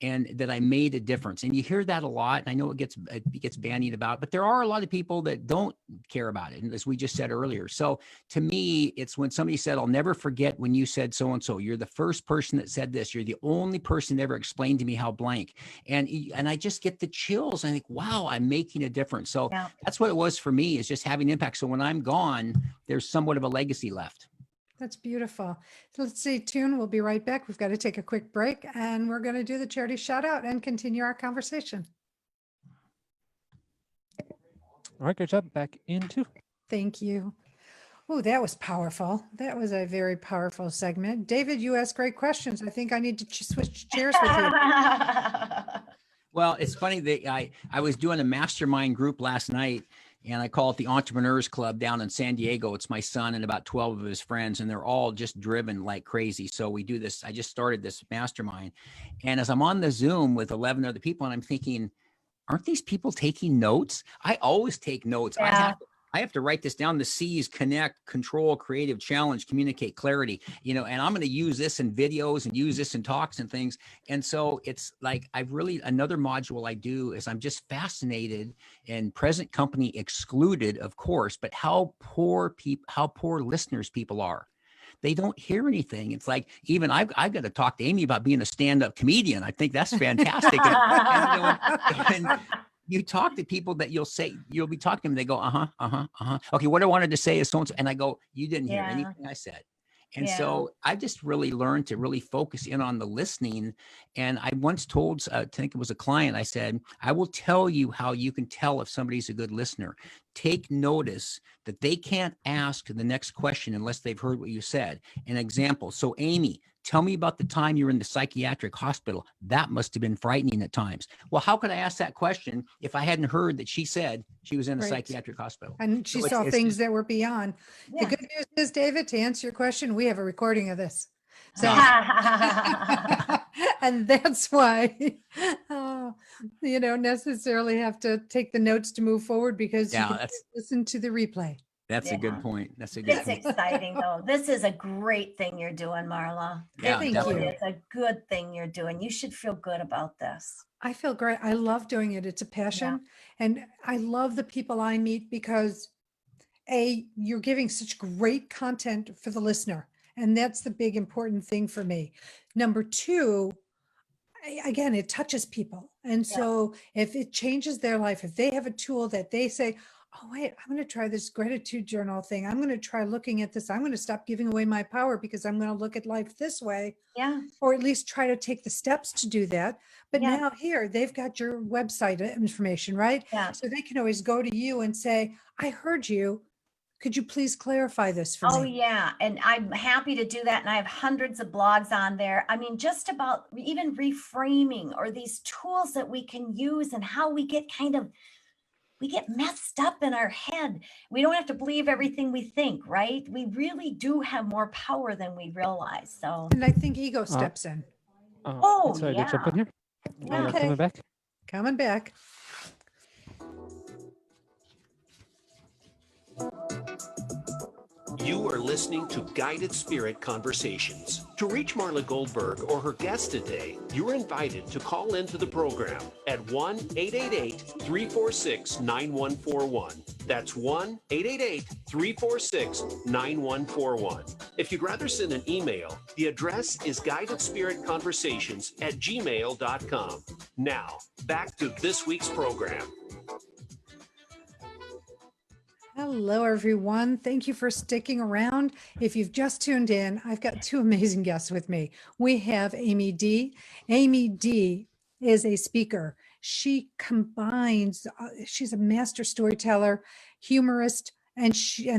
and that I made a difference. And you hear that a lot. And I know it gets bandied about, but there are a lot of people that don't care about it. And as we just said earlier. So to me, it's when somebody said, I'll never forget when you said so-and-so, you're the first person that said this. You're the only person that ever explained to me how blank. And I just get the chills. I think, wow, I'm making a difference. So Yeah. that's what it was for me, is just having impact. So when I'm gone, there's somewhat of a legacy left. That's beautiful. So let's stay tuned. We'll be right back. We've got to take a quick break and we're going to do the charity shout out and continue our conversation. All right, good job. Back in 2. Thank you. Oh, that was powerful. That was a very powerful segment. David, you asked great questions. I think I need to switch chairs with you. Well, it's funny that I was doing a mastermind group last night, and I call it the Entrepreneurs Club down in San Diego. It's my son and about 12 of his friends, and they're all just driven like crazy. So we do this. I just started this mastermind. And as I'm on the Zoom with 11 other people, and I'm thinking, aren't these people taking notes? I always take notes. Yeah. I have to write this down. The C's: connect, control, creative, challenge, communicate, clarity, and I'm going to use this in videos and use this in talks and things. And so it's like, another module I do is I'm just fascinated, and present company excluded, of course, but how poor listeners people are. They don't hear anything. It's like, even I've got to talk to Amy about being a stand-up comedian. I think that's fantastic. and you talk to people that you'll be talking to them. They go, okay, what I wanted to say is so-and-so. And I go, you didn't hear anything I said. And so I just really learned to really focus in on the listening. And I once told, I think it was a client, I said, I will tell you how you can tell if somebody's a good listener. Take notice that they can't ask the next question unless they've heard what you said. An example. So Amy, tell me about the time you were in the psychiatric hospital. That must have been frightening at times. Well, how could I ask that question if I hadn't heard that she said she was in a Right. psychiatric hospital? And she So saw things that were beyond. Yeah. The good news is, David, to answer your question, we have a recording of this. So, and that's why you don't necessarily have to take the notes to move forward, because you can listen to the replay. That's a good point. That's a good It's point. exciting though. This is a great thing you're doing, Marla. Yeah, It thank really you. is a good thing you're doing. You should feel good about this. I feel great. I love doing it. It's a passion. And I love the people I meet because you're giving such great content for the listener. And that's the big important thing for me. Number 2, again, it touches people. And so if it changes their life, if they have a tool that they say, oh, wait, I'm going to try this gratitude journal thing. I'm going to try looking at this. I'm going to stop giving away my power because I'm going to look at life this way. Yeah. Or at least try to take the steps to do that. But Yeah. now here, they've got your website information, right? Yeah. So they can always go to you and say, I heard you. Could you please clarify this for Oh me? yeah. And I'm happy to do that. And I have hundreds of blogs on there. I mean, just about even reframing, or these tools that we can use, and how we get messed up in our head. We don't have to believe everything we think, right? We really do have more power than we realize. So, And I think ego steps in. Sorry to jump in here. We are Okay. coming back. Coming back. You are listening to Guided Spirit Conversations. To reach Marla Goldberg or her guest today, you're invited to call into the program at 1-888-346-9141. That's 1-888-346-9141. If you'd rather send an email, the address is guidedspiritconversations@gmail.com. Now, back to this week's program. Hello, everyone. Thank you for sticking around. If you've just tuned in, I've got 2 amazing guests with me. We have Amy D. Amy D is a speaker. She combines, she's a master storyteller, humorist, and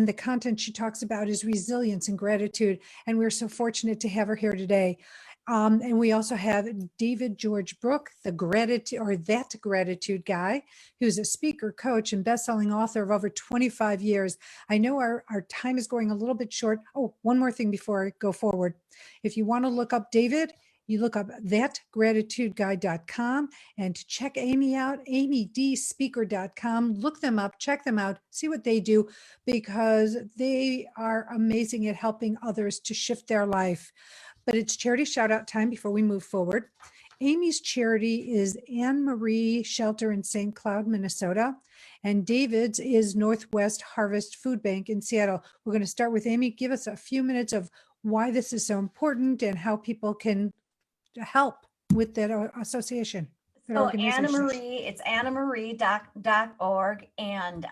the content she talks about is resilience and gratitude. And we're so fortunate to have her here today. And we also have David George Brooke, that gratitude guy, who's a speaker, coach, and best-selling author of over 25 years. I know our time is going a little bit short. Oh, one more thing before I go forward. If you want to look up David, you look up thatgratitudeguy.com, and to check Amy out, amydspeaker.com. Look them up, check them out, see what they do, because they are amazing at helping others to shift their life. But it's charity shout out time before we move forward. Amy's charity is Anne Marie Shelter in St. Cloud, Minnesota, and David's is Northwest Harvest Food Bank in Seattle. We're going to start with Amy. Give us a few minutes of why this is so important and how people can help with that association. So Anna Marie, it's annamarie.org, and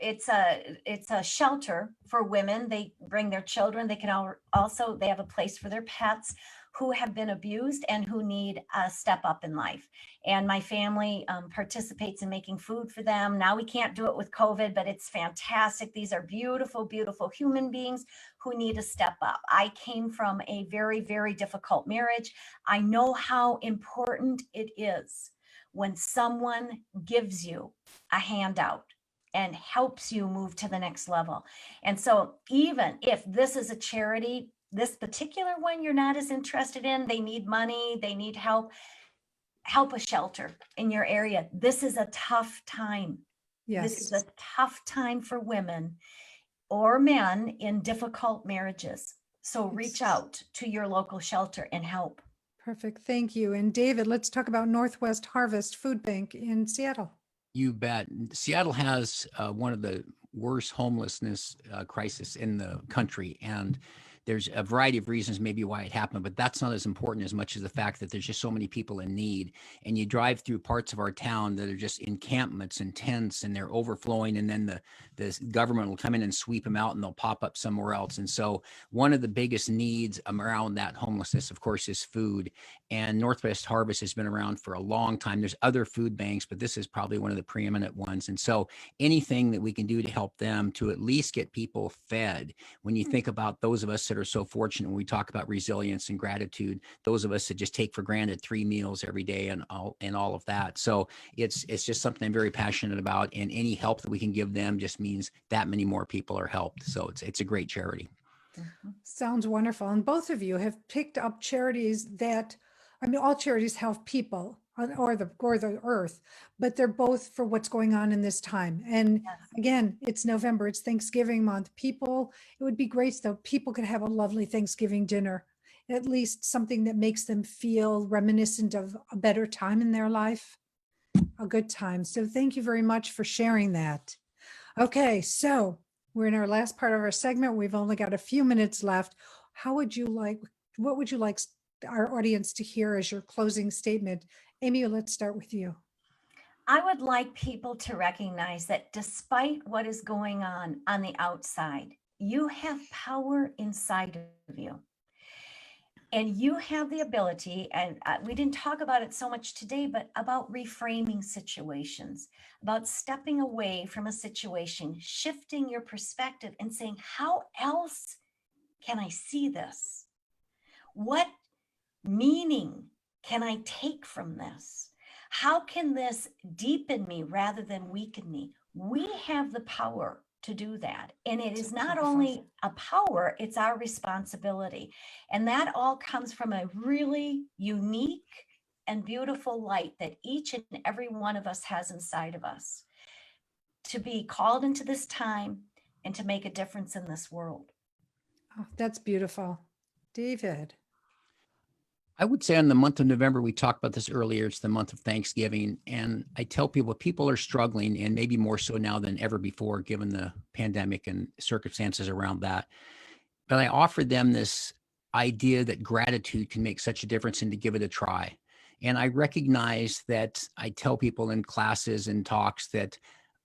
it's a shelter for women. They bring their children. They can also, they have a place for their pets who have been abused and who need a step up in life. And my family participates in making food for them. Now we can't do it with COVID, but it's fantastic. These are beautiful, beautiful human beings who need a step up. I came from a very, very difficult marriage. I know how important it is when someone gives you a handout and helps you move to the next level. And so even if this is a charity, this particular one you're not as interested in, they need money, they need help a shelter in your area. This is a tough time. Yes. This is a tough time for women or men in difficult marriages. So reach out to your local shelter and help. Perfect. Thank you. And David, let's talk about Northwest Harvest Food Bank in Seattle. You bet. Seattle has one of the worst homelessness crisis in the country. And there's a variety of reasons maybe why it happened, but that's not as important as much as the fact that there's just so many people in need. And you drive through parts of our town that are just encampments and tents, and they're overflowing. And then the government will come in and sweep them out, and they'll pop up somewhere else. And so one of the biggest needs around that homelessness, of course, is food. And Northwest Harvest has been around for a long time. There's other food banks, but this is probably one of the preeminent ones. And so anything that we can do to help them to at least get people fed. When you think about those of us that are so fortunate, when we talk about resilience and gratitude, those of us that just take for granted 3 meals every day and all of that. So it's just something I'm very passionate about, and any help that we can give them just means that many more people are helped. So it's a great charity. Sounds wonderful. And both of you have picked up charities that, I mean, all charities help people or the earth, but they're both for what's going on in this time. And again, it's November, it's Thanksgiving month. It would be great though, people could have a lovely Thanksgiving dinner, at least something that makes them feel reminiscent of a better time in their life, a good time. So thank you very much for sharing that. Okay, so we're in our last part of our segment. We've only got a few minutes left. What would you like our audience to hear as your closing statement? Amy, let's start with you. I would like people to recognize that despite what is going on the outside, you have power inside of you. And you have the ability, and we didn't talk about it so much today, but about reframing situations, about stepping away from a situation, shifting your perspective and saying, how else can I see this? What meaning can I take from this? How can this deepen me rather than weaken me? We have the power to do that. And it is not only a power, it's our responsibility. And that all comes from a really unique and beautiful light that each and every one of us has inside of us to be called into this time and to make a difference in this world. Oh, that's beautiful. David. I would say in the month of November, we talked about this earlier, it's the month of Thanksgiving. And I tell people are struggling, and maybe more so now than ever before, given the pandemic and circumstances around that. But I offered them this idea that gratitude can make such a difference and to give it a try. And I recognize that I tell people in classes and talks that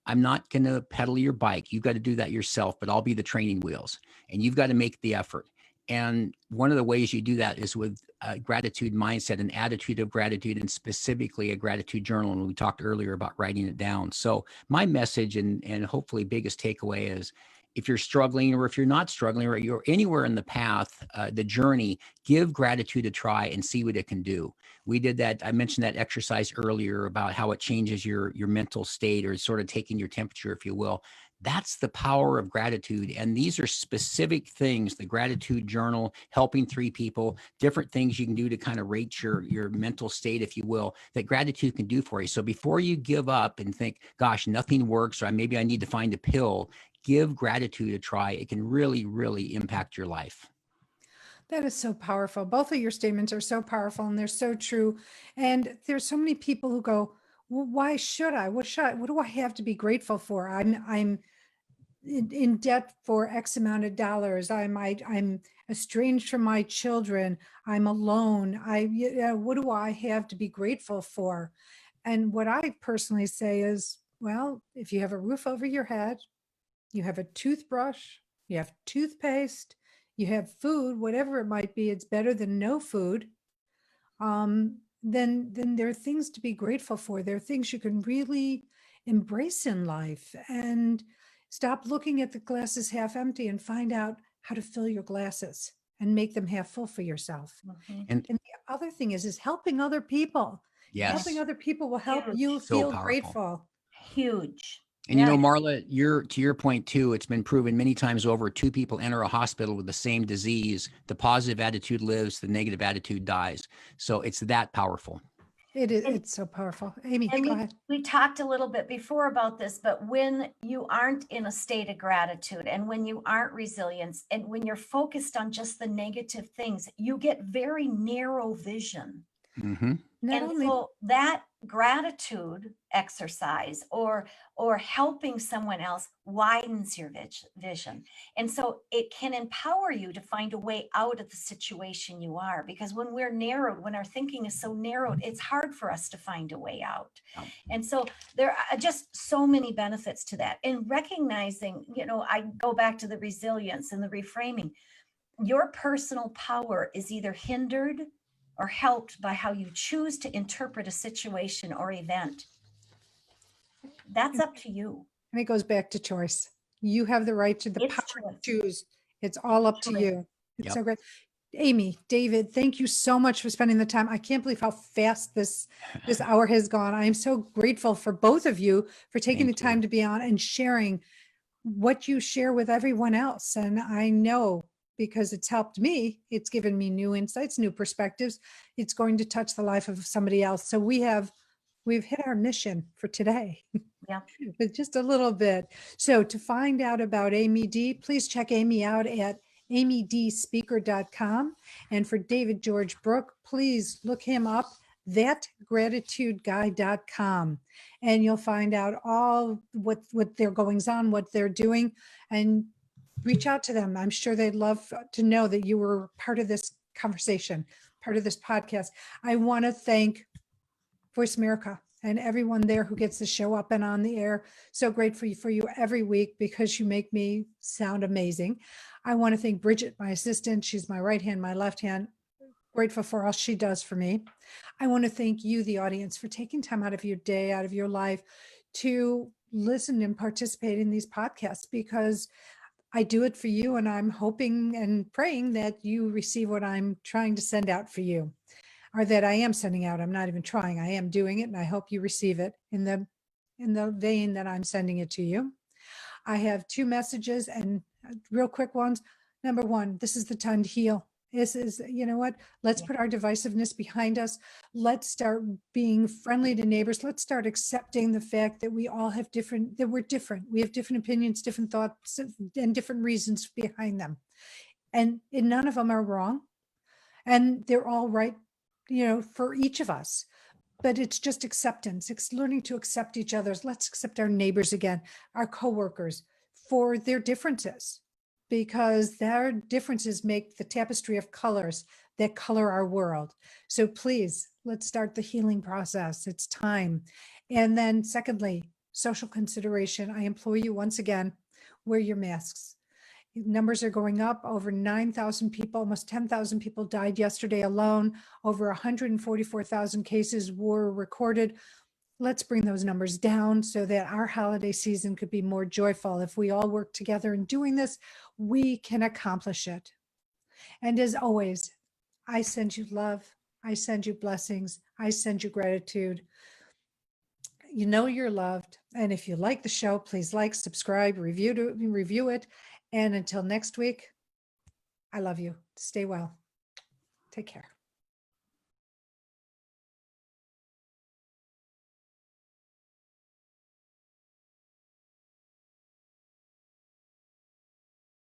I'm not going to pedal your bike. You've got to do that yourself, but I'll be the training wheels, and you've got to make the effort. And one of the ways you do that is with a gratitude mindset, an attitude of gratitude, and specifically a gratitude journal. And we talked earlier about writing it down. So my message and hopefully biggest takeaway is, if you're struggling, or if you're not struggling, or you're anywhere in the path, the journey, give gratitude a try and see what it can do. We did that. I mentioned that exercise earlier about how it changes your mental state, or sort of taking your temperature, if you will. That's the power of gratitude. And these are specific things, the gratitude journal, helping 3 people, different things you can do to kind of rate your mental state, if you will, that gratitude can do for you. So before you give up and think, gosh, nothing works, or maybe I need to find a pill, give gratitude a try. It can really, really impact your life. That is so powerful. Both of your statements are so powerful and they're so true. And there's so many people who go, well, why should I? What do I have to be grateful for? I'm in debt for X amount of dollars. I'm estranged from my children. I'm alone. What do I have to be grateful for? And what I personally say is, well, if you have a roof over your head, you have a toothbrush, you have toothpaste, you have food, whatever it might be, it's better than no food. Then there are things to be grateful for. There are things you can really embrace in life, and stop looking at the glasses half empty and find out how to fill your glasses and make them half full for yourself. And the other thing is helping other people. Yes. Helping other people will help you So feel powerful. grateful. Huge. And you know, Marla, to your point too, it's been proven many times over, 2 people enter a hospital with the same disease. The positive attitude lives, the negative attitude dies. So it's that powerful. It is. It's so powerful. Amy, And go ahead. we talked a little bit before about this, but when you aren't in a state of gratitude, and when you aren't resilient, and when you're focused on just the negative things, you get very narrow vision. Mm-hmm. So that gratitude exercise or helping someone else widens your vision. And so it can empower you to find a way out of the situation you are, because when we're narrowed, when our thinking is so narrowed, it's hard for us to find a way out. And so there are just so many benefits to that. And recognizing, I go back to the resilience and the reframing. Your personal power is either hindered or helped by how you choose to interpret a situation or event. That's up to you. And it goes back to choice. You have the right to the power to choose. It's all up to you. It's so great. Amy, David, thank you so much for spending the time. I can't believe how fast this hour has gone. I am so grateful for both of you for taking the time to be on and sharing what you share with everyone else. And I know, because it's helped me, it's given me new insights, new perspectives. It's going to touch the life of somebody else. So we've hit our mission for today. Yeah. But just a little bit. So to find out about Amy D, please check Amy out at amydspeaker.com. And for David George Brooke, please look him up, thatgratitudeguy.com. And you'll find out all what their goings on, what they're doing, and reach out to them. I'm sure they'd love to know that you were part of this conversation, part of this podcast. I want to thank Voice America and everyone there who gets to show up and on the air. So grateful for you every week, because you make me sound amazing. I want to thank Bridget, my assistant. She's my right hand, my left hand. Grateful for all she does for me. I want to thank you, the audience, for taking time out of your day, out of your life, to listen and participate in these podcasts, because I do it for you, and I'm hoping and praying that you receive what I'm trying to send out for you, or that I am sending out. I'm not even trying. I am doing it, and I hope you receive it in the vein that I'm sending it to you. I have 2 messages, and real quick ones. Number 1, this is the time to heal. This is, you know what? Let's put our divisiveness behind us. Let's start being friendly to neighbors. Let's start accepting the fact that we all have that we're different. We have different opinions, different thoughts, and different reasons behind them. And none of them are wrong. And they're all right, for each of us. But it's just acceptance. It's learning to accept each other's. Let's accept our neighbors again, our coworkers, for their differences, because their differences make the tapestry of colors that color our world. So please, let's start the healing process. It's time. And then secondly, social consideration. I implore you once again, wear your masks. Numbers are going up. Over 9,000 people, almost 10,000 people died yesterday alone. Over 144,000 cases were recorded. Let's bring those numbers down so that our holiday season could be more joyful. If we all work together in doing this, we can accomplish it. And as always, I send you love. I send you blessings. I send you gratitude. You know you're loved. And if you like the show, please like, subscribe, review it. And until next week, I love you. Stay well. Take care.